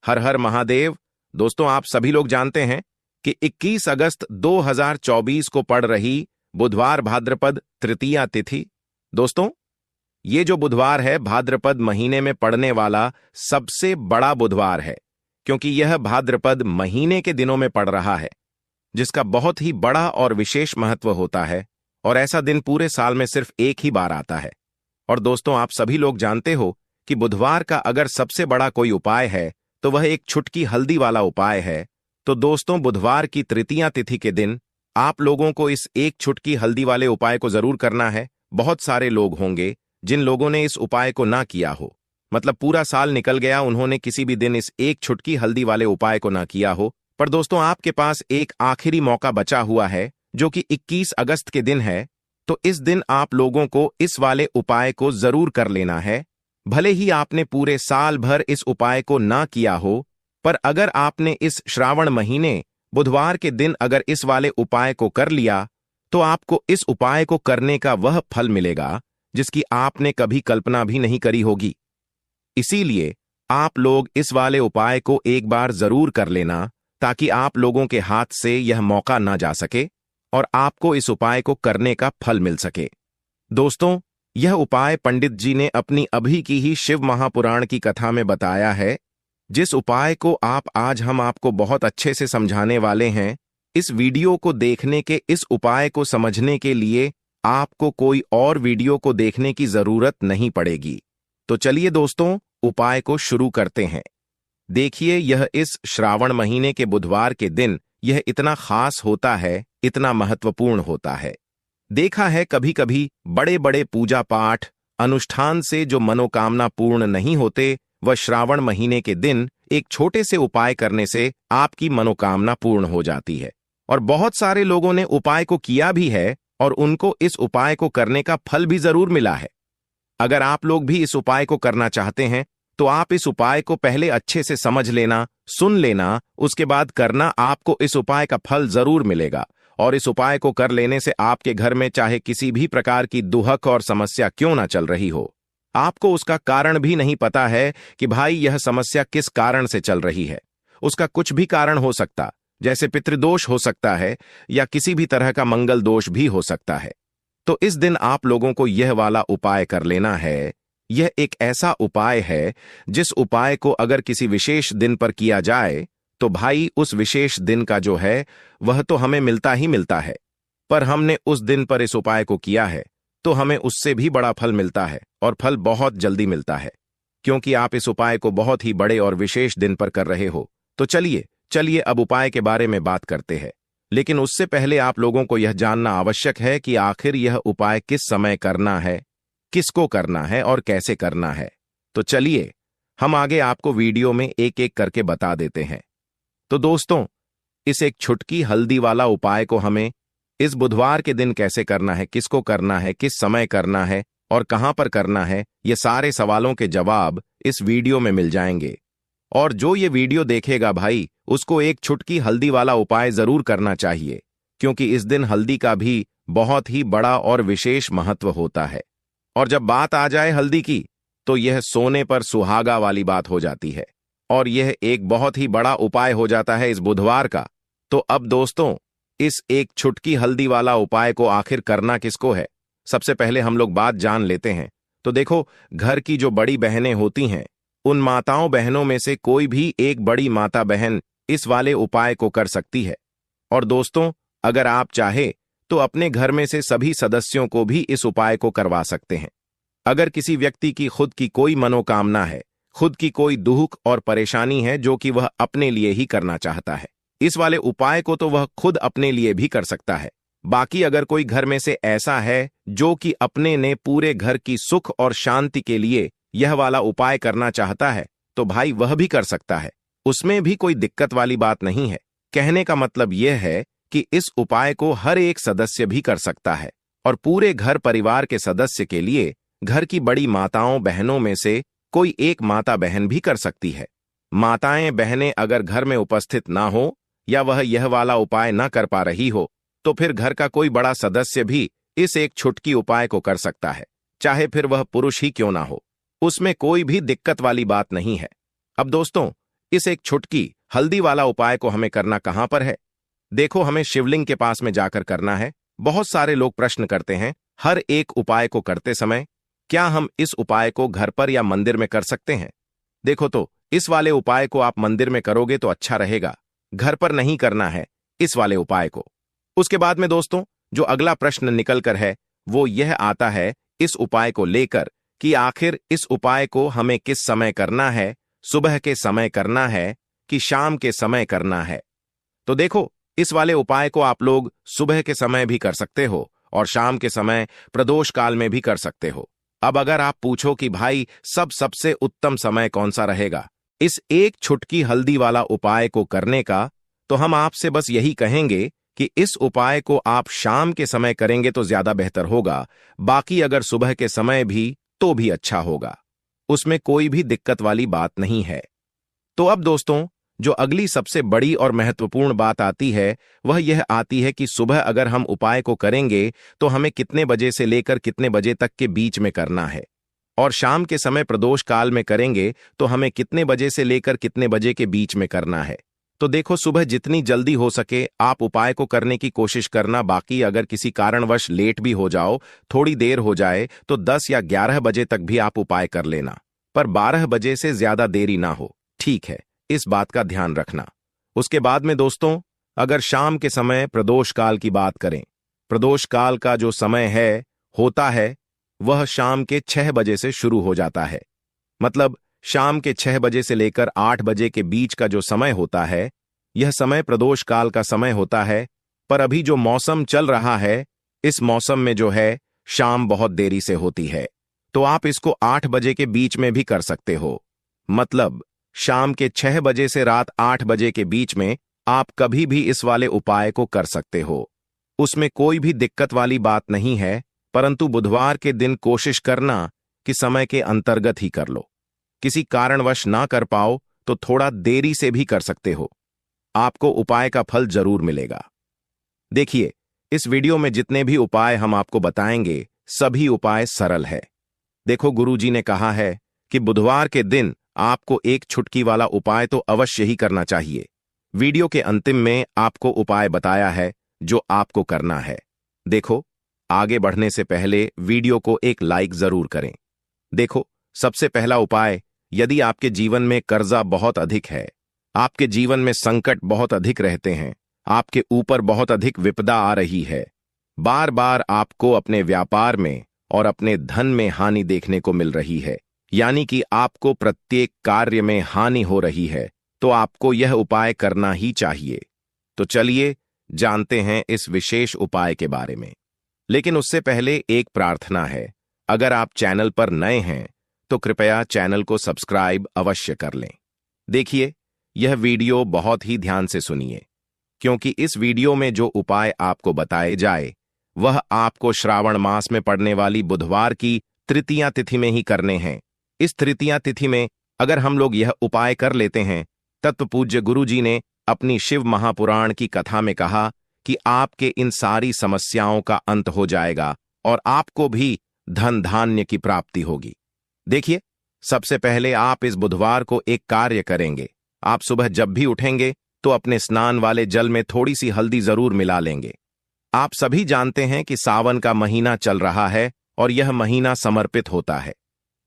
हर हर महादेव। दोस्तों, आप सभी लोग जानते हैं कि 21 अगस्त 2024 को पड़ रही बुधवार भाद्रपद तृतीया तिथि। दोस्तों, ये जो बुधवार है भाद्रपद महीने में पड़ने वाला सबसे बड़ा बुधवार है, क्योंकि यह भाद्रपद महीने के दिनों में पड़ रहा है, जिसका बहुत ही बड़ा और विशेष महत्व होता है। और ऐसा दिन पूरे साल में सिर्फ एक ही बार आता है। और दोस्तों, आप सभी लोग जानते हो कि बुधवार का अगर सबसे बड़ा कोई उपाय है तो वह एक छुटकी हल्दी वाला उपाय है। तो दोस्तों, बुधवार की तृतीया तिथि के दिन आप लोगों को इस एक छुटकी हल्दी वाले उपाय को जरूर करना है। बहुत सारे लोग होंगे जिन लोगों ने इस उपाय को ना किया हो, मतलब पूरा साल निकल गया, उन्होंने किसी भी दिन इस एक छुटकी हल्दी वाले उपाय को ना किया हो। पर दोस्तों, आपके पास एक आखिरी मौका बचा हुआ है, जो कि 21 अगस्त के दिन है। तो इस दिन आप लोगों को इस वाले उपाय को जरूर कर लेना है। भले ही आपने पूरे साल भर इस उपाय को ना किया हो, पर अगर आपने इस श्रावण महीने बुधवार के दिन अगर इस वाले उपाय को कर लिया, तो आपको इस उपाय को करने का वह फल मिलेगा जिसकी आपने कभी कल्पना भी नहीं करी होगी। इसीलिए आप लोग इस वाले उपाय को एक बार जरूर कर लेना, ताकि आप लोगों के हाथ से यह मौका ना जा सके और आपको इस उपाय को करने का फल मिल सके। दोस्तों, यह उपाय पंडित जी ने अपनी अभी की ही शिव महापुराण की कथा में बताया है, जिस उपाय को आज हम आपको बहुत अच्छे से समझाने वाले हैं। इस वीडियो को देखने के, इस उपाय को समझने के लिए आपको कोई और वीडियो को देखने की जरूरत नहीं पड़ेगी। तो चलिए दोस्तों, उपाय को शुरू करते हैं। देखिए, यह इस श्रावण महीने के बुधवार के दिन यह इतना खास होता है, इतना महत्वपूर्ण होता है। देखा है कभी कभी बड़े बड़े पूजा पाठ अनुष्ठान से जो मनोकामना पूर्ण नहीं होते, वह श्रावण महीने के दिन एक छोटे से उपाय करने से आपकी मनोकामना पूर्ण हो जाती है। और बहुत सारे लोगों ने उपाय को किया भी है और उनको इस उपाय को करने का फल भी जरूर मिला है। अगर आप लोग भी इस उपाय को करना चाहते हैं, तो आप इस उपाय को पहले अच्छे से समझ लेना, सुन लेना, उसके बाद करना। आपको इस उपाय का फल जरूर मिलेगा। और इस उपाय को कर लेने से आपके घर में चाहे किसी भी प्रकार की दुहक और समस्या क्यों ना चल रही हो, आपको उसका कारण भी नहीं पता है कि भाई यह समस्या किस कारण से चल रही है। उसका कुछ भी कारण हो सकता, जैसे पितृदोष हो सकता है या किसी भी तरह का मंगल दोष भी हो सकता है। तो इस दिन आप लोगों को यह वाला उपाय कर लेना है। यह एक ऐसा उपाय है जिस उपाय को अगर किसी विशेष दिन पर किया जाए, तो भाई उस विशेष दिन का जो है वह तो हमें मिलता ही मिलता है। पर हमने उस दिन पर इस उपाय को किया है तो हमें उससे भी बड़ा फल मिलता है, और फल बहुत जल्दी मिलता है, क्योंकि आप इस उपाय को बहुत ही बड़े और विशेष दिन पर कर रहे हो। तो चलिए अब उपाय के बारे में बात करते हैं। लेकिन उससे पहले आप लोगों को यह जानना आवश्यक है कि आखिर यह उपाय किस समय करना है, किसको करना है और कैसे करना है। तो चलिए हम आगे आपको वीडियो में एक एक करके बता देते हैं। तो दोस्तों, इस एक छुटकी हल्दी वाला उपाय को हमें इस बुधवार के दिन कैसे करना है, किसको करना है, किस समय करना है और कहां पर करना है, ये सारे सवालों के जवाब इस वीडियो में मिल जाएंगे। और जो ये वीडियो देखेगा भाई, उसको एक छुटकी हल्दी वाला उपाय जरूर करना चाहिए, क्योंकि इस दिन हल्दी का भी बहुत ही बड़ा और विशेष महत्व होता है। और जब बात आ जाए हल्दी की, तो यह सोने पर सुहागा वाली बात हो जाती है, और यह एक बहुत ही बड़ा उपाय हो जाता है इस बुधवार का। तो अब दोस्तों, इस एक छुटकी हल्दी वाला उपाय को आखिर करना किसको है, सबसे पहले हम लोग बात जान लेते हैं। तो देखो, घर की जो बड़ी बहनें होती हैं, उन माताओं बहनों में से कोई भी एक बड़ी माता बहन इस वाले उपाय को कर सकती है। और दोस्तों, अगर आप चाहे तो अपने घर में से सभी सदस्यों को भी इस उपाय को करवा सकते हैं। अगर किसी व्यक्ति की खुद की कोई मनोकामना है, खुद की कोई दुख और परेशानी है जो कि वह अपने लिए ही करना चाहता है, इस वाले उपाय को तो वह खुद अपने लिए भी कर सकता है। बाकी अगर कोई घर में से ऐसा है जो कि अपने ने पूरे घर की सुख और शांति के लिए यह वाला उपाय करना चाहता है, तो भाई वह भी कर सकता है। उसमें भी कोई दिक्कत वाली बात नहीं है। कहने का मतलब यह है कि इस उपाय को हर एक सदस्य भी कर सकता है, और पूरे घर परिवार के सदस्य के लिए घर की बड़ी माताओं बहनों में से कोई एक माता बहन भी कर सकती है। माताएं बहनें अगर घर में उपस्थित ना हो या वह यह वाला उपाय ना कर पा रही हो, तो फिर घर का कोई बड़ा सदस्य भी इस एक छुटकी उपाय को कर सकता है, चाहे फिर वह पुरुष ही क्यों ना हो। उसमें कोई भी दिक्कत वाली बात नहीं है। अब दोस्तों, इस एक छुटकी हल्दी वाला उपाय को हमें करना कहां पर है? देखो, हमें शिवलिंग के पास में जाकर करना है। बहुत सारे लोग प्रश्न करते हैं हर एक उपाय को करते समय, क्या हम इस उपाय को घर पर या मंदिर में कर सकते हैं? देखो, तो इस वाले उपाय को आप मंदिर में करोगे तो अच्छा रहेगा, घर पर नहीं करना है इस वाले उपाय को। उसके बाद में दोस्तों, जो अगला प्रश्न निकल कर है वो यह आता है इस उपाय को लेकर कि आखिर इस उपाय को हमें किस समय करना है, सुबह के समय करना है कि शाम के समय करना है? तो देखो, इस वाले उपाय को आप लोग सुबह के समय भी कर सकते हो और शाम के समय प्रदोष काल में भी कर सकते हो। अब अगर आप पूछो कि भाई सबसे उत्तम समय कौन सा रहेगा इस एक छुटकी हल्दी वाला उपाय को करने का, तो हम आपसे बस यही कहेंगे कि इस उपाय को आप शाम के समय करेंगे तो ज्यादा बेहतर होगा। बाकी अगर सुबह के समय भी तो भी अच्छा होगा, उसमें कोई भी दिक्कत वाली बात नहीं है। तो अब दोस्तों, जो अगली सबसे बड़ी और महत्वपूर्ण बात आती है वह यह आती है कि सुबह अगर हम उपाय को करेंगे तो हमें कितने बजे से लेकर कितने बजे तक के बीच में करना है, और शाम के समय प्रदोष काल में करेंगे तो हमें कितने बजे से लेकर कितने बजे के बीच में करना है। तो देखो, सुबह जितनी जल्दी हो सके आप उपाय को करने की कोशिश करना। बाकी अगर किसी कारणवश लेट भी हो जाओ, थोड़ी देर हो जाए, तो 10 या 11 बजे तक भी आप उपाय कर लेना, पर 12 बजे से ज्यादा देरी ना हो, ठीक है? इस बात का ध्यान रखना। उसके बाद में दोस्तों, अगर शाम के समय प्रदोष काल की बात करें, प्रदोष काल का जो समय होता है वह शाम के 6 बजे से शुरू हो जाता है। मतलब शाम के 6 बजे से लेकर 8 बजे के बीच का जो समय होता है यह समय प्रदोष काल का समय होता है। पर अभी जो मौसम चल रहा है इस मौसम में जो है शाम बहुत देरी से होती है, तो आप इसको 8 बजे के बीच में भी कर सकते हो। मतलब शाम के 6 बजे से रात 8 बजे के बीच में आप कभी भी इस वाले उपाय को कर सकते हो, उसमें कोई भी दिक्कत वाली बात नहीं है। परंतु बुधवार के दिन कोशिश करना कि समय के अंतर्गत ही कर लो। किसी कारणवश ना कर पाओ तो थोड़ा देरी से भी कर सकते हो, आपको उपाय का फल जरूर मिलेगा। देखिए, इस वीडियो में जितने भी उपाय हम आपको बताएंगे सभी उपाय सरल है। देखो, गुरुजी ने कहा है कि बुधवार के दिन आपको एक छुटकी वाला उपाय तो अवश्य ही करना चाहिए। वीडियो के अंतिम में आपको उपाय बताया है जो आपको करना है। देखो, आगे बढ़ने से पहले वीडियो को एक लाइक जरूर करें। देखो, सबसे पहला उपाय, यदि आपके जीवन में कर्जा बहुत अधिक है, आपके जीवन में संकट बहुत अधिक रहते हैं, आपके ऊपर बहुत अधिक विपदा आ रही है, बार बार आपको अपने व्यापार में और अपने धन में हानि देखने को मिल रही है, यानी कि आपको प्रत्येक कार्य में हानि हो रही है, तो आपको यह उपाय करना ही चाहिए। तो चलिए जानते हैं इस विशेष उपाय के बारे में। लेकिन उससे पहले एक प्रार्थना है, अगर आप चैनल पर नए हैं तो कृपया चैनल को सब्सक्राइब अवश्य कर लें। देखिए, यह वीडियो बहुत ही ध्यान से सुनिए, क्योंकि इस वीडियो में जो उपाय आपको बताए जाए वह आपको श्रावण मास में पड़ने वाली बुधवार की तृतीया तिथि में ही करने हैं। इस तृतीया तिथि में अगर हम लोग यह उपाय कर लेते हैं, तत्व पूज्य गुरुजी ने अपनी शिव महापुराण की कथा में कहा कि आपके इन सारी समस्याओं का अंत हो जाएगा और आपको भी धन धान्य की प्राप्ति होगी। देखिए, सबसे पहले आप इस बुधवार को एक कार्य करेंगे। आप सुबह जब भी उठेंगे तो अपने स्नान वाले जल में थोड़ी सी हल्दी जरूर मिला लेंगे। आप सभी जानते हैं कि सावन का महीना चल रहा है और यह महीना समर्पित होता है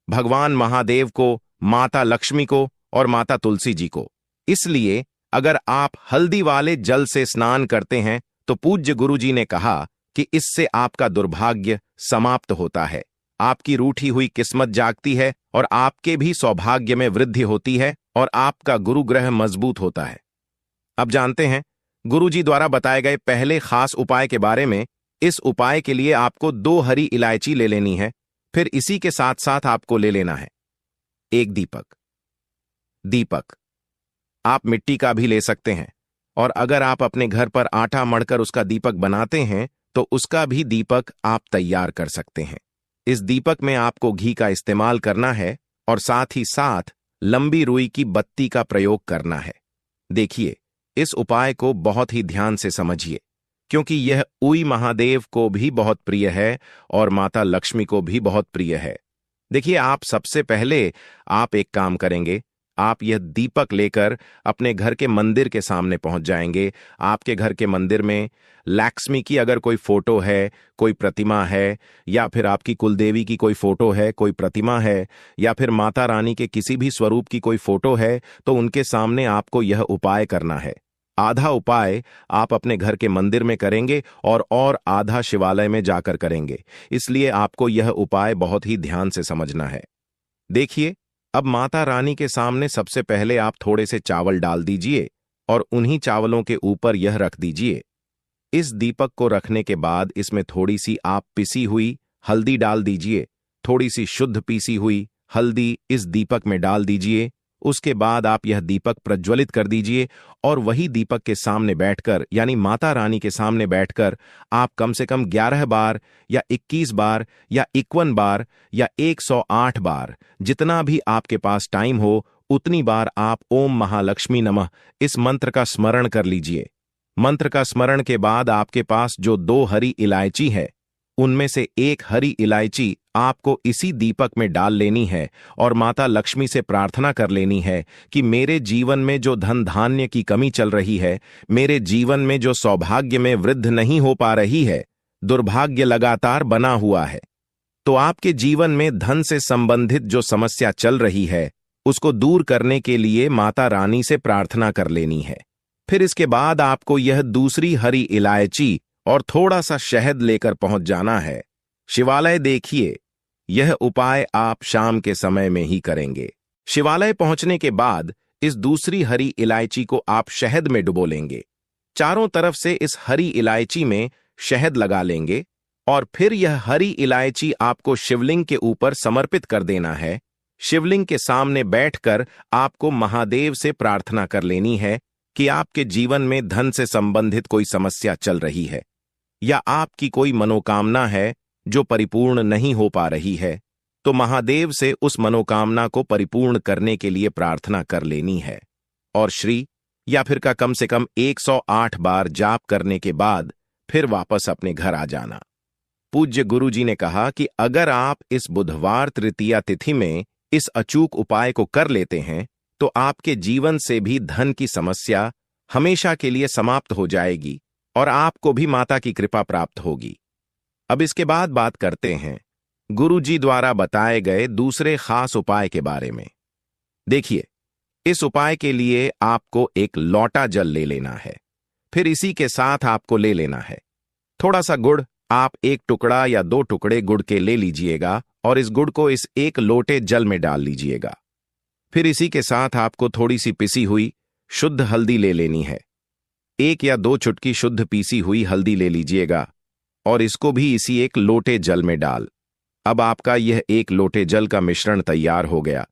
भगवान महादेव को, माता लक्ष्मी को और माता तुलसी जी को। इसलिए अगर आप हल्दी वाले जल से स्नान करते हैं तो पूज्य गुरुजी ने कहा कि इससे आपका दुर्भाग्य समाप्त होता है, आपकी रूठी हुई किस्मत जागती है और आपके भी सौभाग्य में वृद्धि होती है और आपका गुरु ग्रह मजबूत होता है। अब जानते हैं गुरुजी द्वारा बताए गए पहले खास उपाय के बारे में। इस उपाय के लिए आपको 2 हरी इलायची ले लेनी है, फिर इसी के साथ साथ आपको ले लेना है एक दीपक आप मिट्टी का भी ले सकते हैं, और अगर आप अपने घर पर आटा मढ़कर उसका दीपक बनाते हैं तो उसका भी दीपक आप तैयार कर सकते हैं। इस दीपक में आपको घी का इस्तेमाल करना है और साथ ही साथ लंबी रुई की बत्ती का प्रयोग करना है। देखिए, इस उपाय को बहुत ही ध्यान से समझिए, क्योंकि यह उई महादेव को भी बहुत प्रिय है और माता लक्ष्मी को भी बहुत प्रिय है। देखिए, आप सबसे पहले आप एक काम करेंगे, आप यह दीपक लेकर अपने घर के मंदिर के सामने पहुंच जाएंगे। आपके घर के मंदिर में लक्ष्मी की अगर कोई फोटो है, कोई प्रतिमा है, या फिर आपकी कुलदेवी की कोई फोटो है, कोई प्रतिमा है, या फिर माता रानी के किसी भी स्वरूप की कोई फोटो है, तो उनके सामने आपको यह उपाय करना है। आधा उपाय आप अपने घर के मंदिर में करेंगे और आधा शिवालय में जाकर करेंगे। इसलिए आपको यह उपाय बहुत ही ध्यान से समझना है। देखिए, अब माता रानी के सामने सबसे पहले आप थोड़े से चावल डाल दीजिए और उन्हीं चावलों के ऊपर यह रख दीजिए। इस दीपक को रखने के बाद इसमें थोड़ी सी आप पिसी हुई हल्दी डाल दीजिए। थोड़ी सी शुद्ध पीसी हुई हल्दी इस दीपक में डाल दीजिए। उसके बाद आप यह दीपक प्रज्वलित कर दीजिए और वही दीपक के सामने बैठकर, यानी माता रानी के सामने बैठकर, आप कम से कम 11 बार या 21 बार या 51 बार या 108 बार, जितना भी आपके पास टाइम हो उतनी बार आप ओम महालक्ष्मी नमः इस मंत्र का स्मरण कर लीजिए। मंत्र का स्मरण के बाद आपके पास जो 2 हरी इलायची है, उनमें से एक हरी इलायची आपको इसी दीपक में डाल लेनी है और माता लक्ष्मी से प्रार्थना कर लेनी है कि मेरे जीवन में जो धन धान्य की कमी चल रही है, मेरे जीवन में जो सौभाग्य में वृद्धि नहीं हो पा रही है, दुर्भाग्य लगातार बना हुआ है, तो आपके जीवन में धन से संबंधित जो समस्या चल रही है उसको दूर करने के लिए माता रानी से प्रार्थना कर लेनी है। फिर इसके बाद आपको यह दूसरी हरी इलायची और थोड़ा सा शहद लेकर पहुंच जाना है शिवालय। देखिए, यह उपाय आप शाम के समय में ही करेंगे। शिवालय पहुंचने के बाद इस दूसरी हरी इलायची को आप शहद में डुबो लेंगे। चारों तरफ से इस हरी इलायची में शहद लगा लेंगे और फिर यह हरी इलायची आपको शिवलिंग के ऊपर समर्पित कर देना है। शिवलिंग के सामने बैठकर आपको महादेव से प्रार्थना कर लेनी है कि आपके जीवन में धन से संबंधित कोई समस्या चल रही है या आपकी कोई मनोकामना है जो परिपूर्ण नहीं हो पा रही है, तो महादेव से उस मनोकामना को परिपूर्ण करने के लिए प्रार्थना कर लेनी है। और श्री या फिर का कम से कम 108 बार जाप करने के बाद फिर वापस अपने घर आ जाना। पूज्य गुरु जी ने कहा कि अगर आप इस बुधवार तृतीया तिथि में इस अचूक उपाय को कर लेते हैं तो आपके जीवन से भी धन की समस्या हमेशा के लिए समाप्त हो जाएगी और आपको भी माता की कृपा प्राप्त होगी। अब इसके बाद बात करते हैं गुरु जी द्वारा बताए गए दूसरे खास उपाय के बारे में। देखिए, इस उपाय के लिए आपको एक लोटा जल ले लेना है। फिर इसी के साथ आपको ले लेना है थोड़ा सा गुड़। आप 1 टुकड़ा या 2 टुकड़े गुड़ के ले लीजिएगा और इस गुड़ को इस 1 लोटे जल में डाल लीजिएगा। फिर इसी के साथ आपको थोड़ी सी पिसी हुई शुद्ध हल्दी ले लेनी है। 1 या 2 चुटकी शुद्ध पीसी हुई हल्दी ले लीजिएगा और इसको भी इसी 1 लोटे जल में डाल। अब आपका यह 1 लोटे जल का मिश्रण तैयार हो गया।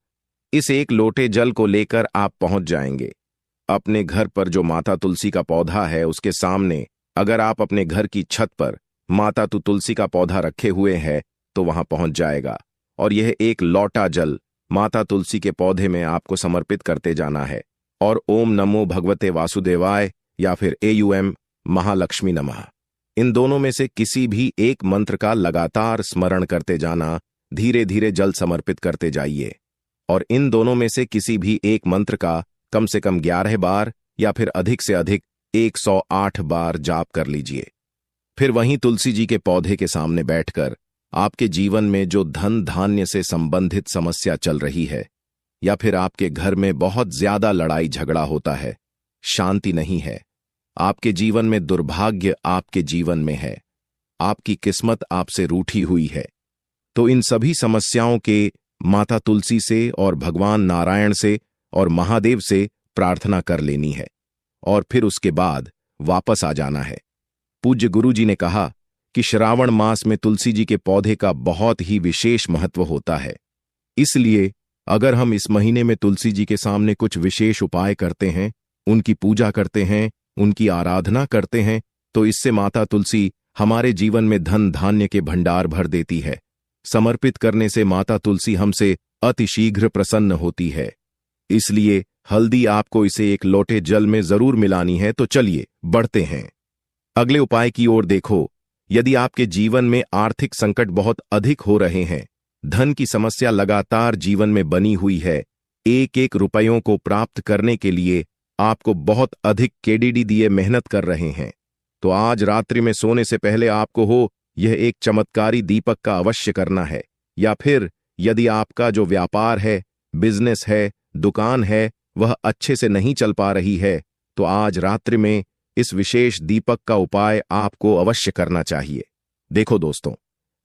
इस 1 लोटे जल को लेकर आप पहुंच जाएंगे अपने घर पर जो माता तुलसी का पौधा है उसके सामने। अगर आप अपने घर की छत पर माता तुलसी का पौधा रखे हुए हैं तो वहां पहुंच जाएगा और यह 1 लोटा जल माता तुलसी के पौधे में आपको समर्पित करते जाना है और ओम नमो भगवते वासुदेवाय या फिर AUM महालक्ष्मी नमः, इन दोनों में से किसी भी एक मंत्र का लगातार स्मरण करते जाना। धीरे धीरे जल समर्पित करते जाइए और इन दोनों में से किसी भी एक मंत्र का कम से कम 11 बार या फिर अधिक से अधिक 108 बार जाप कर लीजिए। फिर वहीं तुलसी जी के पौधे के सामने बैठकर आपके जीवन में जो धन धान्य से संबंधित समस्या चल रही है या फिर आपके घर में बहुत ज्यादा लड़ाई झगड़ा होता है, शांति नहीं है, आपके जीवन में दुर्भाग्य आपके जीवन में है, आपकी किस्मत आपसे रूठी हुई है, तो इन सभी समस्याओं के माता तुलसी से और भगवान नारायण से और महादेव से प्रार्थना कर लेनी है और फिर उसके बाद वापस आ जाना है। पूज्य गुरु जी ने कहा कि श्रावण मास में तुलसी जी के पौधे का बहुत ही विशेष महत्व होता है। इसलिए अगर हम इस महीने में तुलसी जी के सामने कुछ विशेष उपाय करते हैं, उनकी पूजा करते हैं, उनकी आराधना करते हैं, तो इससे माता तुलसी हमारे जीवन में धन धान्य के भंडार भर देती है। समर्पित करने से माता तुलसी हमसे अतिशीघ्र प्रसन्न होती है। इसलिए हल्दी आपको इसे 1 लोटे जल में जरूर मिलानी है। तो चलिए बढ़ते हैं अगले उपाय की ओर। देखो, यदि आपके जीवन में आर्थिक संकट बहुत अधिक हो रहे हैं, धन की समस्या लगातार जीवन में बनी हुई है, एक एक रुपयों को प्राप्त करने के लिए आपको बहुत अधिक केडीडी दिए मेहनत कर रहे हैं, तो आज रात्रि में सोने से पहले आपको हो यह एक चमत्कारी दीपक का अवश्य करना है। या फिर यदि आपका जो व्यापार है, बिजनेस है, दुकान है, वह अच्छे से नहीं चल पा रही है, तो आज रात्रि में इस विशेष दीपक का उपाय आपको अवश्य करना चाहिए। देखो दोस्तों,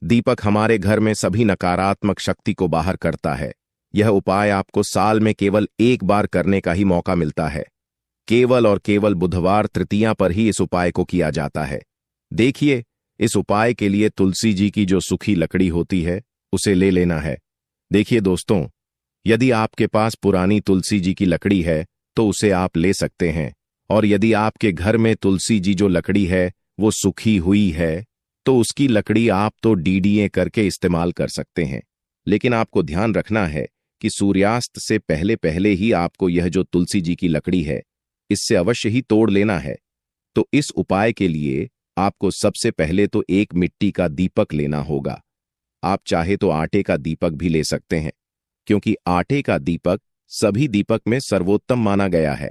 दीपक हमारे घर में सभी नकारात्मक शक्ति को बाहर करता है। यह उपाय आपको साल में केवल एक बार करने का ही मौका मिलता है। केवल और केवल बुधवार तृतीया पर ही इस उपाय को किया जाता है। देखिए, इस उपाय के लिए तुलसी जी की जो सूखी लकड़ी होती है उसे ले लेना है। देखिए दोस्तों, यदि आपके पास पुरानी तुलसी जी की लकड़ी है तो उसे आप ले सकते हैं, और यदि आपके घर में तुलसी जी जो लकड़ी है वो सूखी हुई है तो उसकी लकड़ी आप तो डीडीए करके इस्तेमाल कर सकते हैं। लेकिन आपको ध्यान रखना है कि सूर्यास्त से पहले पहले ही आपको यह जो तुलसी जी की लकड़ी है इससे अवश्य ही तोड़ लेना है। तो इस उपाय के लिए आपको सबसे पहले तो एक मिट्टी का दीपक लेना होगा। आप चाहे तो आटे का दीपक भी ले सकते हैं, क्योंकि आटे का दीपक सभी दीपक में सर्वोत्तम माना गया है।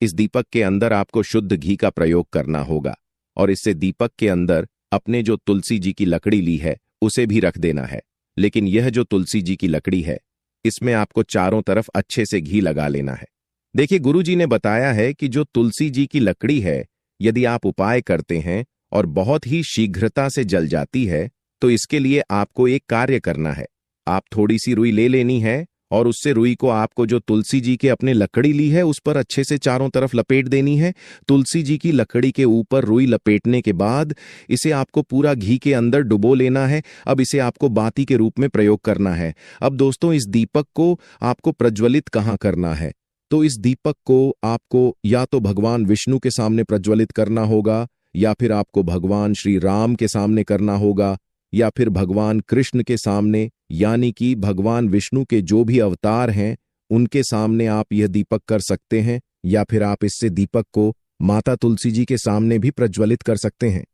इस दीपक के अंदर आपको शुद्ध घी का प्रयोग करना होगा, और इससे दीपक के अंदर अपने जो तुलसी जी की लकड़ी ली है उसे भी रख देना है। लेकिन यह जो तुलसी जी की लकड़ी है इसमें आपको चारों तरफ अच्छे से घी लगा लेना है। देखिए, गुरुजी ने बताया है कि जो तुलसी जी की लकड़ी है, यदि आप उपाय करते हैं और बहुत ही शीघ्रता से जल जाती है, तो इसके लिए आपको एक कार्य करना है। आप थोड़ी सी रुई ले लेनी है और उससे रुई को आपको जो तुलसी जी के अपने लकड़ी ली है उस पर अच्छे से चारों तरफ लपेट देनी है। तुलसी जी की लकड़ी के ऊपर रुई लपेटने के बाद इसे आपको पूरा घी के अंदर डुबो लेना है। अब इसे आपको बाती के रूप में प्रयोग करना है। अब दोस्तों, इस दीपक को आपको प्रज्वलित कहाँ करना है? तो इस दीपक को आपको या तो भगवान विष्णु के सामने प्रज्वलित करना होगा, या फिर आपको भगवान श्री राम के सामने करना होगा, या फिर भगवान कृष्ण के सामने, यानी कि भगवान विष्णु के जो भी अवतार हैं उनके सामने आप यह दीपक कर सकते हैं। या फिर आप इससे दीपक को माता तुलसी जी के सामने भी प्रज्वलित कर सकते हैं।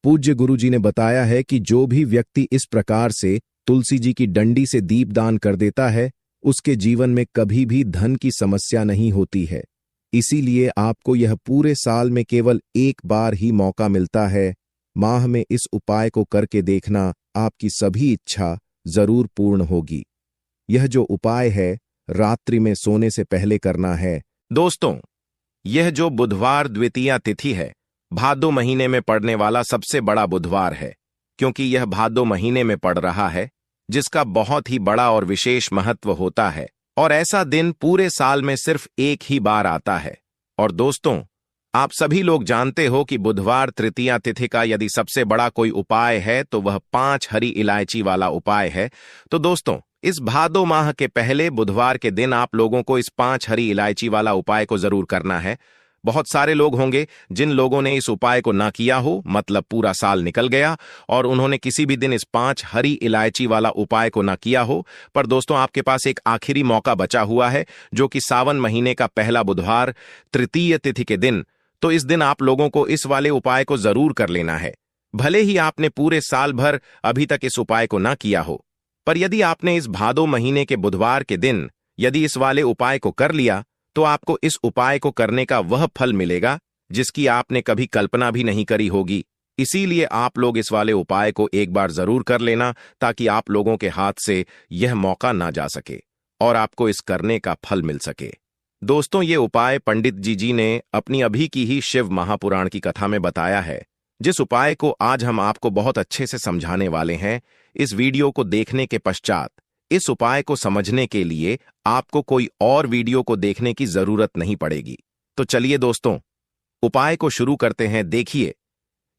पूज्य गुरु जी ने बताया है कि जो भी व्यक्ति इस प्रकार से तुलसी जी की डंडी से दीपदान कर देता है उसके जीवन में कभी भी धन की समस्या नहीं होती है। इसीलिए आपको यह पूरे साल में केवल एक बार ही मौका मिलता है। माह में इस उपाय को करके देखना, आपकी सभी इच्छा जरूर पूर्ण होगी। यह जो उपाय है रात्रि में सोने से पहले करना है। दोस्तों, यह जो बुधवार द्वितीया तिथि है भादो महीने में पड़ने वाला सबसे बड़ा बुधवार है, क्योंकि यह भादो महीने में पड़ रहा है, जिसका बहुत ही बड़ा और विशेष महत्व होता है। और ऐसा दिन पूरे साल में सिर्फ एक ही बार आता है। और दोस्तों, आप सभी लोग जानते हो कि बुधवार तृतीया तिथि का यदि सबसे बड़ा कोई उपाय है तो वह 5 हरी इलायची वाला उपाय है। तो दोस्तों, इस भादो माह के पहले बुधवार के दिन आप लोगों को इस 5 हरी इलायची वाला उपाय को जरूर करना है। बहुत सारे लोग होंगे जिन लोगों ने इस उपाय को ना किया हो, मतलब पूरा साल निकल गया और उन्होंने किसी भी दिन इस 5 हरी इलायची वाला उपाय को ना किया हो। पर दोस्तों, आपके पास एक आखिरी मौका बचा हुआ है, जो कि सावन महीने का पहला बुधवार तृतीय तिथि के दिन। तो इस दिन आप लोगों को इस वाले उपाय को जरूर कर लेना है। भले ही आपने पूरे साल भर अभी तक इस उपाय को ना किया हो, पर यदि आपने इस भादो महीने के बुधवार के दिन यदि इस वाले उपाय को कर लिया तो आपको इस उपाय को करने का वह फल मिलेगा जिसकी आपने कभी कल्पना भी नहीं करी होगी। इसीलिए आप लोग इस वाले उपाय को एक बार जरूर कर लेना, ताकि आप लोगों के हाथ से यह मौका ना जा सके और आपको इस करने का फल मिल सके। दोस्तों, ये उपाय पंडित जी ने अपनी अभी की ही शिव महापुराण की कथा में बताया है, जिस उपाय को आज हम आपको बहुत अच्छे से समझाने वाले हैं। इस वीडियो को देखने के पश्चात इस उपाय को समझने के लिए आपको कोई और वीडियो को देखने की जरूरत नहीं पड़ेगी। तो चलिए दोस्तों, उपाय को शुरू करते हैं। देखिए,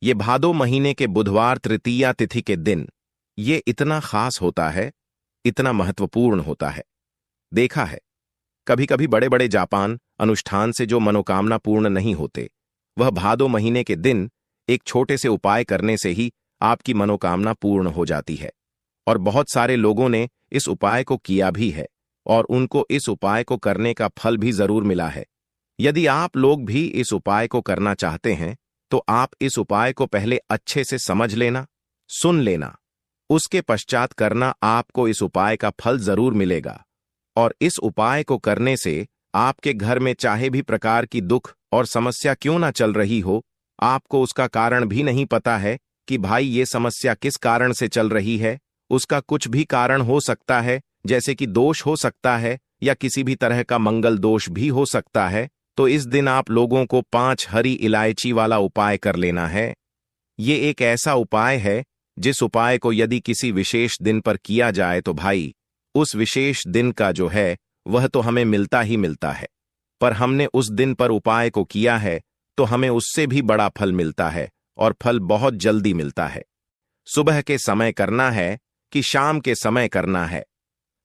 ये भादो महीने के बुधवार तृतीया तिथि के दिन ये इतना खास होता है, इतना महत्वपूर्ण होता है। देखा है, कभी कभी बड़े बड़े जापान अनुष्ठान से जो मनोकामना पूर्ण नहीं होते, वह भादो महीने के दिन एक छोटे से उपाय करने से ही आपकी मनोकामना पूर्ण हो जाती है। और बहुत सारे लोगों ने इस उपाय को किया भी है और उनको इस उपाय को करने का फल भी जरूर मिला है। यदि आप लोग भी इस उपाय को करना चाहते हैं तो आप इस उपाय को पहले अच्छे से समझ लेना, सुन लेना, उसके पश्चात करना। आपको इस उपाय का फल जरूर मिलेगा और इस उपाय को करने से आपके घर में चाहे भी प्रकार की दुख और समस्या क्यों ना चल रही हो, आपको उसका कारण भी नहीं पता है कि भाई ये समस्या किस कारण से चल रही है। उसका कुछ भी कारण हो सकता है, जैसे कि दोष हो सकता है या किसी भी तरह का मंगल दोष भी हो सकता है। तो इस दिन आप लोगों को 5 हरी इलायची वाला उपाय कर लेना है। ये एक ऐसा उपाय है जिस उपाय को यदि किसी विशेष दिन पर किया जाए तो भाई उस विशेष दिन का जो है वह तो हमें मिलता ही मिलता है, पर हमने उस दिन पर उपाय को किया है तो हमें उससे भी बड़ा फल मिलता है, और फल बहुत जल्दी मिलता है। सुबह के समय करना है कि शाम के समय करना है?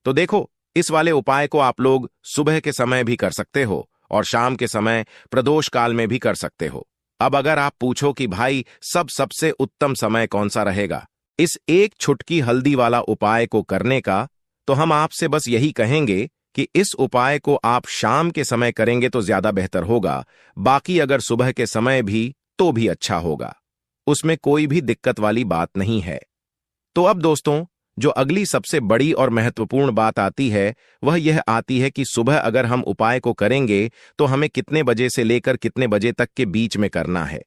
तो देखो, इस वाले उपाय को आप लोग सुबह के समय भी कर सकते हो और शाम के समय प्रदोष काल में भी कर सकते हो। अब अगर आप पूछो कि भाई सबसे उत्तम समय कौन सा रहेगा इस एक छुटकी हल्दी वाला उपाय को करने का, तो हम आपसे बस यही कहेंगे कि इस उपाय को आप शाम के समय करेंगे तो ज्यादा बेहतर होगा। बाकी अगर सुबह के समय भी तो भी अच्छा होगा, उसमें कोई भी दिक्कत वाली बात नहीं है। तो अब दोस्तों, जो अगली सबसे बड़ी और महत्वपूर्ण बात आती है वह यह आती है कि सुबह अगर हम उपाय को करेंगे तो हमें कितने बजे से लेकर कितने बजे तक के बीच में करना है,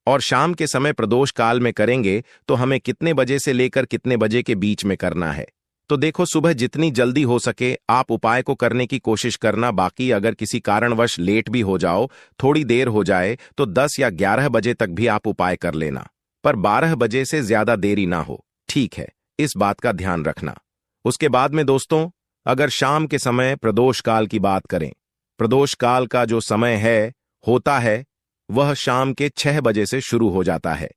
और शाम के समय प्रदोष काल में करेंगे तो हमें कितने बजे से लेकर कितने बजे के बीच में करना है। तो देखो, सुबह जितनी जल्दी हो सके आप उपाय को करने की कोशिश करना। बाकी अगर किसी कारणवश लेट भी हो जाओ, थोड़ी देर हो जाए, तो 10 या 11 बजे तक भी आप उपाय कर लेना, पर 12 बजे से ज्यादा देरी ना हो, ठीक है? इस बात का ध्यान रखना। उसके बाद में दोस्तों, अगर शाम के समय प्रदोष काल की बात करें, प्रदोष काल का जो समय होता है वह शाम के 6 बजे से शुरू हो जाता है।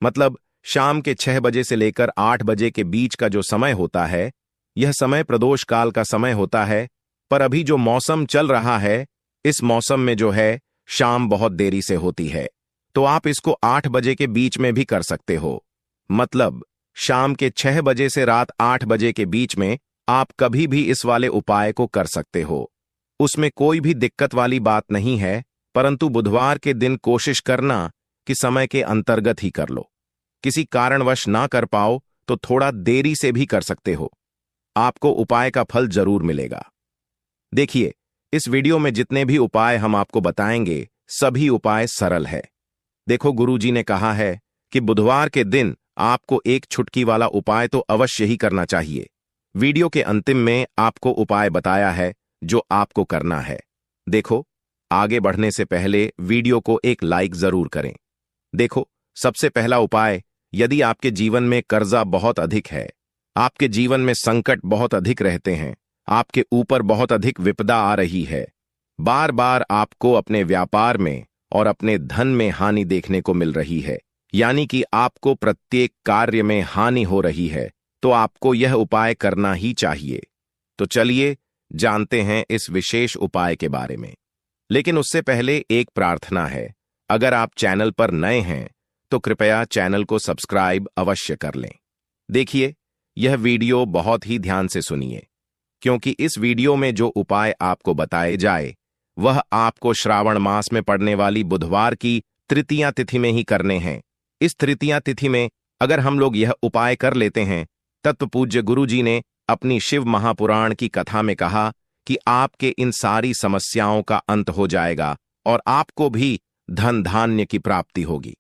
मतलब शाम के 6 बजे से लेकर 8 बजे के बीच का जो समय होता है, यह समय प्रदोष काल का समय होता है। पर अभी जो मौसम चल रहा है, इस मौसम में जो है शाम बहुत देरी से होती है, तो आप इसको 8 बजे के बीच में भी कर सकते हो। मतलब शाम के 6 बजे से रात 8 बजे के बीच में आप कभी भी इस वाले उपाय को कर सकते हो, उसमें कोई भी दिक्कत वाली बात नहीं है। परंतु बुधवार के दिन कोशिश करना कि समय के अंतर्गत ही कर लो। किसी कारणवश ना कर पाओ तो थोड़ा देरी से भी कर सकते हो, आपको उपाय का फल जरूर मिलेगा। देखिए, इस वीडियो में जितने भी उपाय हम आपको बताएंगे सभी उपाय सरल है। देखो, गुरुजी ने कहा है कि बुधवार के दिन आपको एक छुटकी वाला उपाय तो अवश्य ही करना चाहिए। वीडियो के अंतिम में आपको उपाय बताया है जो आपको करना है। देखो, आगे बढ़ने से पहले वीडियो को एक लाइक जरूर करें। देखो, सबसे पहला उपाय, यदि आपके जीवन में कर्जा बहुत अधिक है, आपके जीवन में संकट बहुत अधिक रहते हैं, आपके ऊपर बहुत अधिक विपदा आ रही है, बार बार आपको अपने व्यापार में और अपने धन में हानि देखने को मिल रही है, यानी कि आपको प्रत्येक कार्य में हानि हो रही है, तो आपको यह उपाय करना ही चाहिए। तो चलिए जानते हैं इस विशेष उपाय के बारे में। लेकिन उससे पहले एक प्रार्थना है, अगर आप चैनल पर नए हैं तो कृपया चैनल को सब्सक्राइब अवश्य कर लें। देखिए, यह वीडियो बहुत ही ध्यान से सुनिए, क्योंकि इस वीडियो में जो उपाय आपको बताए जाए वह आपको श्रावण मास में पड़ने वाली बुधवार की तृतीया तिथि में ही करने हैं। इस तृतीया तिथि में अगर हम लोग यह उपाय कर लेते हैं, तत्व पूज्य गुरु जी ने अपनी शिव महापुराण की कथा में कहा कि आपके इन सारी समस्याओं का अंत हो जाएगा और आपको भी धन धान्य की प्राप्ति होगी।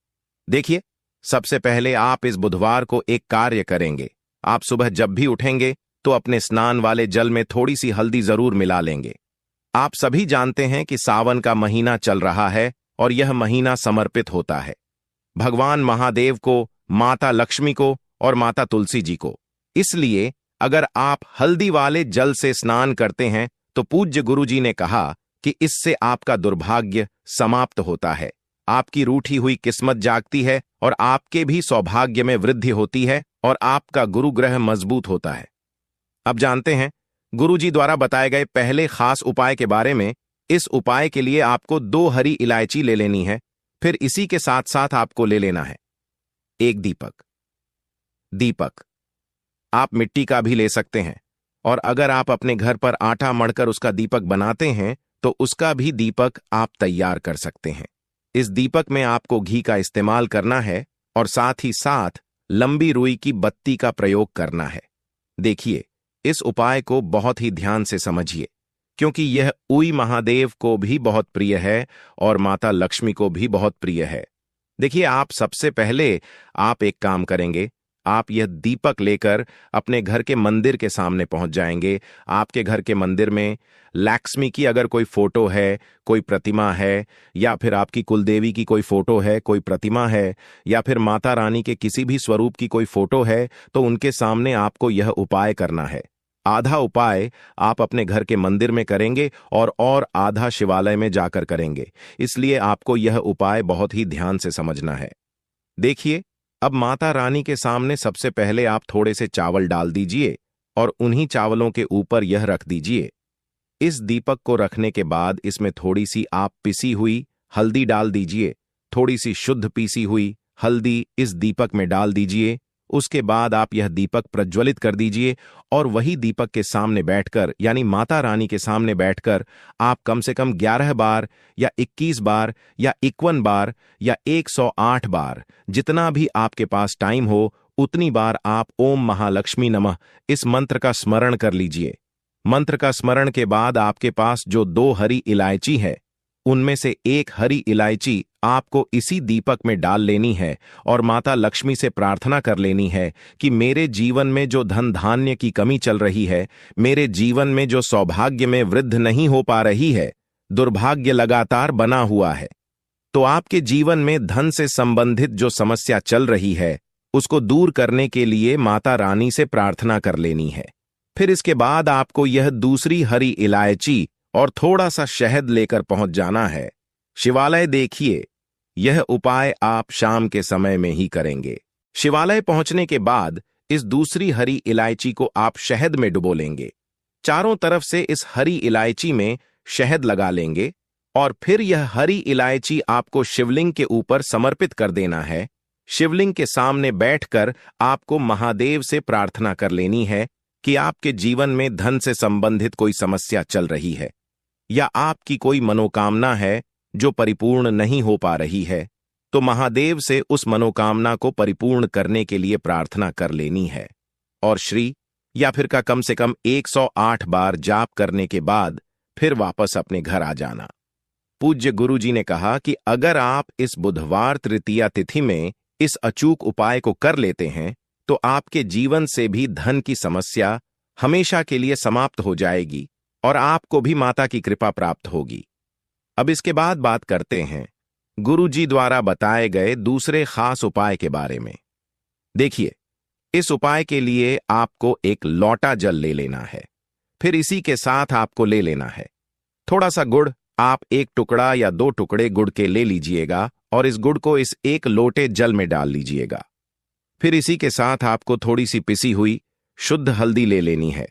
देखिए, सबसे पहले आप इस बुधवार को एक कार्य करेंगे। आप सुबह जब भी उठेंगे तो अपने स्नान वाले जल में थोड़ी सी हल्दी जरूर मिला लेंगे। आप सभी जानते हैं कि सावन का महीना चल रहा है और यह महीना समर्पित होता है भगवान महादेव को, माता लक्ष्मी को और माता तुलसी जी को। इसलिए अगर आप हल्दी वाले जल से स्नान करते हैं तो पूज्य गुरु जी ने कहा कि इससे आपका दुर्भाग्य समाप्त होता है, आपकी रूठी हुई किस्मत जागती है और आपके भी सौभाग्य में वृद्धि होती है और आपका गुरु ग्रह मजबूत होता है। अब जानते हैं गुरु जी द्वारा बताए गए पहले खास उपाय के बारे में। इस उपाय के लिए आपको 2 हरी इलायची ले लेनी है, फिर इसी के साथ साथ आपको ले लेना है एक दीपक आप मिट्टी का भी ले सकते हैं, और अगर आप अपने घर पर आटा मढ़कर उसका दीपक बनाते हैं तो उसका भी दीपक आप तैयार कर सकते हैं। इस दीपक में आपको घी का इस्तेमाल करना है और साथ ही साथ लंबी रुई की बत्ती का प्रयोग करना है। देखिए, इस उपाय को बहुत ही ध्यान से समझिए, क्योंकि यह उई महादेव को भी बहुत प्रिय है और माता लक्ष्मी को भी बहुत प्रिय है। देखिए, आप सबसे पहले आप एक काम करेंगे। आप यह दीपक लेकर अपने घर के मंदिर के सामने पहुंच जाएंगे। आपके घर के मंदिर में लक्ष्मी की अगर कोई फोटो है, कोई प्रतिमा है, या फिर आपकी कुलदेवी की कोई फोटो है, कोई प्रतिमा है, या फिर माता रानी के किसी भी स्वरूप की कोई फोटो है, तो उनके सामने आपको यह उपाय करना है। आधा उपाय आप अपने घर के मंदिर में करेंगे और आधा शिवालय में जाकर करेंगे। इसलिए आपको यह उपाय बहुत ही ध्यान से समझना है। देखिए, अब माता रानी के सामने सबसे पहले आप थोड़े से चावल डाल दीजिए और उन्हीं चावलों के ऊपर यह रख दीजिए। इस दीपक को रखने के बाद इसमें थोड़ी सी आप पिसी हुई हल्दी डाल दीजिए। थोड़ी सी शुद्ध पीसी हुई हल्दी इस दीपक में डाल दीजिए। उसके बाद आप यह दीपक प्रज्वलित कर दीजिए और वही दीपक के सामने बैठकर, यानी माता रानी के सामने बैठकर, आप कम से कम 11 बार या 21 बार या 51 बार या 108 बार, जितना भी आपके पास टाइम हो उतनी बार आप ओम महालक्ष्मी नमः इस मंत्र का स्मरण कर लीजिए। मंत्र का स्मरण के बाद आपके पास जो 2 हरी इलायची है, उनमें से एक हरी इलायची आपको इसी दीपक में डाल लेनी है और माता लक्ष्मी से प्रार्थना कर लेनी है कि मेरे जीवन में जो धन धान्य की कमी चल रही है, मेरे जीवन में जो सौभाग्य में वृद्धि नहीं हो पा रही है, दुर्भाग्य लगातार बना हुआ है, तो आपके जीवन में धन से संबंधित जो समस्या चल रही है उसको दूर करने के लिए माता रानी से प्रार्थना कर लेनी है। फिर इसके बाद आपको यह दूसरी हरी इलायची और थोड़ा सा शहद लेकर पहुंच जाना है। शिवालय देखिए, यह उपाय आप शाम के समय में ही करेंगे। शिवालय पहुंचने के बाद इस दूसरी हरी इलायची को आप शहद में डुबो लेंगे। चारों तरफ से इस हरी इलायची में शहद लगा लेंगे और फिर यह हरी इलायची आपको शिवलिंग के ऊपर समर्पित कर देना है। शिवलिंग के सामने बैठकर आपको महादेव से प्रार्थना कर लेनी है कि आपके जीवन में धन से संबंधित कोई समस्या चल रही है या आपकी कोई मनोकामना है जो परिपूर्ण नहीं हो पा रही है, तो महादेव से उस मनोकामना को परिपूर्ण करने के लिए प्रार्थना कर लेनी है। और श्री या फिर का कम से कम 108 बार जाप करने के बाद फिर वापस अपने घर आ जाना। पूज्य गुरु जी ने कहा कि अगर आप इस बुधवार तृतीया तिथि में इस अचूक उपाय को कर लेते हैं तो आपके जीवन से भी धन की समस्या हमेशा के लिए समाप्त हो जाएगी और आपको भी माता की कृपा प्राप्त होगी। अब इसके बाद बात करते हैं गुरु जी द्वारा बताए गए दूसरे खास उपाय के बारे में। देखिए, इस उपाय के लिए आपको एक लोटा जल ले लेना है। फिर इसी के साथ आपको ले लेना है थोड़ा सा गुड़। आप 1 टुकड़ा या 2 टुकड़े गुड़ के ले लीजिएगा और इस गुड़ को इस 1 लोटे जल में डाल लीजिएगा। फिर इसी के साथ आपको थोड़ी सी पिसी हुई शुद्ध हल्दी ले लेनी है।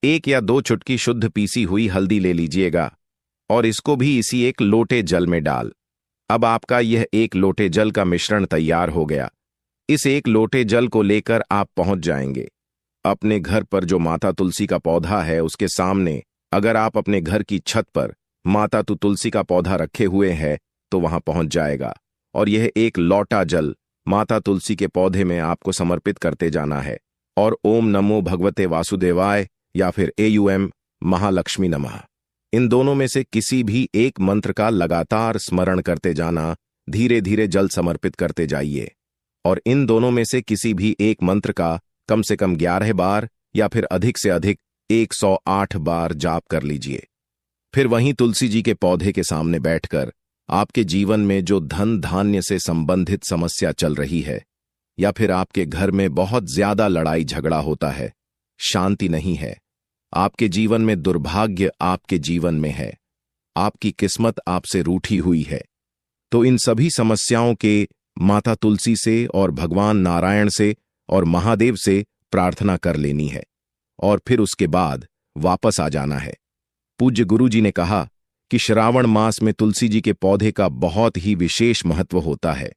1 या 2 चुटकी शुद्ध पीसी हुई हल्दी ले लीजिएगा और इसको भी इसी 1 लोटे जल में डाल। अब आपका यह 1 लोटे जल का मिश्रण तैयार हो गया। इस 1 लोटे जल को लेकर आप पहुंच जाएंगे अपने घर पर जो माता तुलसी का पौधा है उसके सामने। अगर आप अपने घर की छत पर माता तुलसी का पौधा रखे हुए हैं तो वहां पहुंच जाएगा और यह 1 लोटा जल माता तुलसी के पौधे में आपको समर्पित करते जाना है और ओम नमो भगवते वासुदेवाय या फिर AUM महालक्ष्मी नमः, इन दोनों में से किसी भी एक मंत्र का लगातार स्मरण करते जाना। धीरे धीरे जल समर्पित करते जाइए और इन दोनों में से किसी भी एक मंत्र का कम से कम 11 बार या फिर अधिक से अधिक 108 बार जाप कर लीजिए। फिर वहीं तुलसी जी के पौधे के सामने बैठकर आपके जीवन में जो धन धान्य से संबंधित समस्या चल रही है या फिर आपके घर में बहुत ज्यादा लड़ाई झगड़ा होता है, शांति नहीं है, आपके जीवन में दुर्भाग्य आपके जीवन में है, आपकी किस्मत आपसे रूठी हुई है, तो इन सभी समस्याओं के माता तुलसी से और भगवान नारायण से और महादेव से प्रार्थना कर लेनी है और फिर उसके बाद वापस आ जाना है। पूज्य गुरु जी ने कहा कि श्रावण मास में तुलसी जी के पौधे का बहुत ही विशेष महत्व होता है।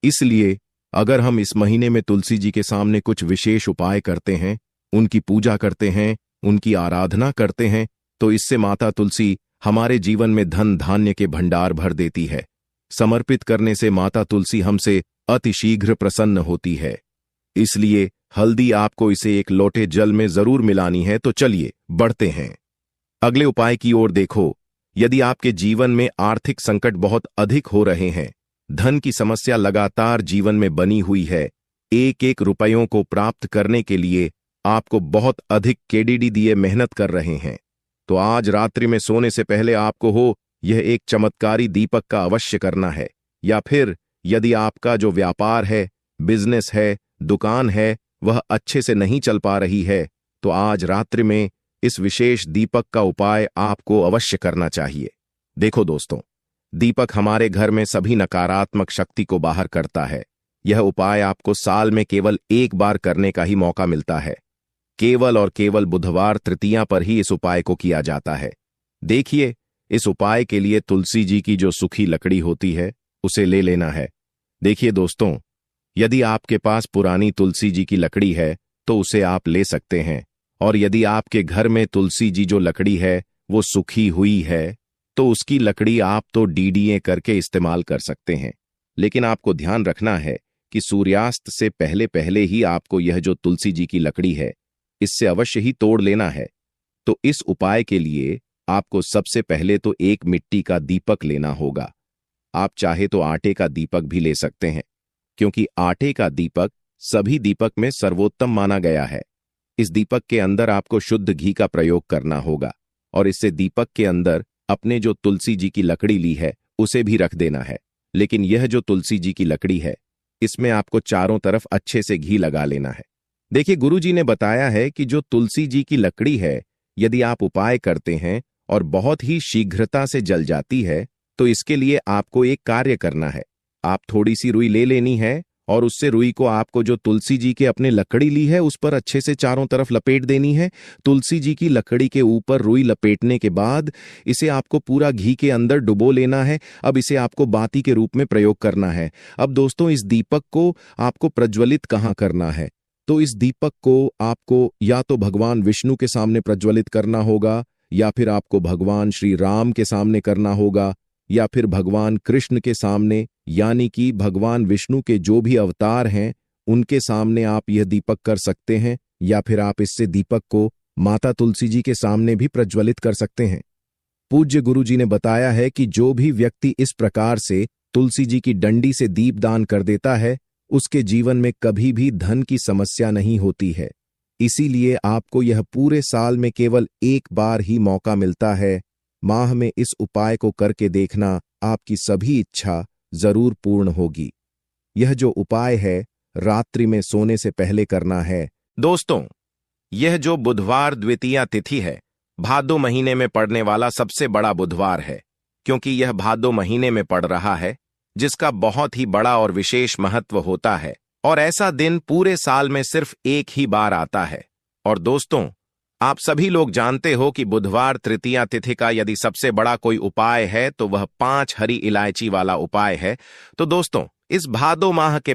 इसलिए अगर हम इस महीने में तुलसी जी के सामने कुछ विशेष उपाय करते हैं, उनकी पूजा करते हैं, उनकी आराधना करते हैं, तो इससे माता तुलसी हमारे जीवन में धन धान्य के भंडार भर देती है। समर्पित करने से माता तुलसी हमसे अतिशीघ्र प्रसन्न होती है। इसलिए हल्दी आपको इसे एक लोटे जल में जरूर मिलानी है। तो चलिए बढ़ते हैं अगले उपाय की ओर। देखो, यदि आपके जीवन में आर्थिक संकट बहुत अधिक हो रहे हैं, धन की समस्या लगातार जीवन में बनी हुई है, एक एक रुपयों को प्राप्त करने के लिए आपको बहुत अधिक केडीडी दिए मेहनत कर रहे हैं, तो आज रात्रि में सोने से पहले आपको यह एक चमत्कारी दीपक का अवश्य करना है। या फिर यदि आपका जो व्यापार है, बिजनेस है, दुकान है, वह अच्छे से नहीं चल पा रही है, तो आज रात्रि में इस विशेष दीपक का उपाय आपको अवश्य करना चाहिए। देखो दोस्तों, दीपक हमारे घर में सभी नकारात्मक शक्ति को बाहर करता है। यह उपाय आपको साल में केवल एक बार करने का ही मौका मिलता है। केवल और केवल बुधवार तृतीया पर ही इस उपाय को किया जाता है। देखिए, इस उपाय के लिए तुलसी जी की जो सूखी लकड़ी होती है उसे ले लेना है। देखिए दोस्तों, यदि आपके पास पुरानी तुलसी जी की लकड़ी है तो उसे आप ले सकते हैं, और यदि आपके घर में तुलसी जी जो लकड़ी है वो सूखी हुई है तो उसकी लकड़ी आप तो डीडीए करके इस्तेमाल कर सकते हैं। लेकिन आपको ध्यान रखना है कि सूर्यास्त से पहले पहले ही आपको यह जो तुलसी जी की लकड़ी है इससे अवश्य ही तोड़ लेना है। तो इस उपाय के लिए आपको सबसे पहले तो एक मिट्टी का दीपक लेना होगा। आप चाहे तो आटे का दीपक भी ले सकते हैं, क्योंकि आटे का दीपक सभी दीपक में सर्वोत्तम माना गया है। इस दीपक के अंदर आपको शुद्ध घी का प्रयोग करना होगा, और इससे दीपक के अंदर अपने जो तुलसी जी की लकड़ी ली है उसे भी रख देना है। लेकिन यह जो तुलसी जी की लकड़ी है इसमें आपको चारों तरफ अच्छे से घी लगा लेना है। देखिए, गुरुजी ने बताया है कि जो तुलसी जी की लकड़ी है, यदि आप उपाय करते हैं और बहुत ही शीघ्रता से जल जाती है, तो इसके लिए आपको एक कार्य करना है। आप थोड़ी सी रुई ले लेनी है और उससे रुई को आपको जो तुलसी जी के अपने लकड़ी ली है उस पर अच्छे से चारों तरफ लपेट देनी है। तुलसी जी की लकड़ी के ऊपर रुई लपेटने के बाद इसे आपको पूरा घी के अंदर डुबो लेना है। अब इसे आपको बाती के रूप में प्रयोग करना है। अब दोस्तों, इस दीपक को आपको प्रज्वलित कहाँ करना है? तो इस दीपक को आपको या तो भगवान विष्णु के सामने प्रज्वलित करना होगा, या फिर आपको भगवान श्री राम के सामने करना होगा, या फिर भगवान कृष्ण के सामने, यानी कि भगवान विष्णु के जो भी अवतार हैं उनके सामने आप यह दीपक कर सकते हैं। या फिर आप इससे दीपक को माता तुलसी जी के सामने भी प्रज्वलित कर सकते हैं। पूज्य गुरु जी ने बताया है कि जो भी व्यक्ति इस प्रकार से तुलसी जी की डंडी से दीपदान कर देता है उसके जीवन में कभी भी धन की समस्या नहीं होती है। इसीलिए आपको यह पूरे साल में केवल एक बार ही मौका मिलता है। माह में इस उपाय को करके देखना, आपकी सभी इच्छा जरूर पूर्ण होगी। यह जो उपाय है रात्रि में सोने से पहले करना है। दोस्तों, यह जो बुधवार द्वितीया तिथि है, भादो महीने में पड़ने वाला सबसे बड़ा बुधवार है, क्योंकि यह भादो महीने में पड़ रहा है, जिसका बहुत ही बड़ा और विशेष महत्व होता है। और ऐसा दिन पूरे साल में सिर्फ एक ही बार आता है। और दोस्तों, आप सभी लोग जानते हो कि बुधवार तृतीया तिथि का यदि सबसे बड़ा कोई उपाय है तो वह 5 हरी इलायची वाला उपाय है। तो दोस्तों, इस भादो माह के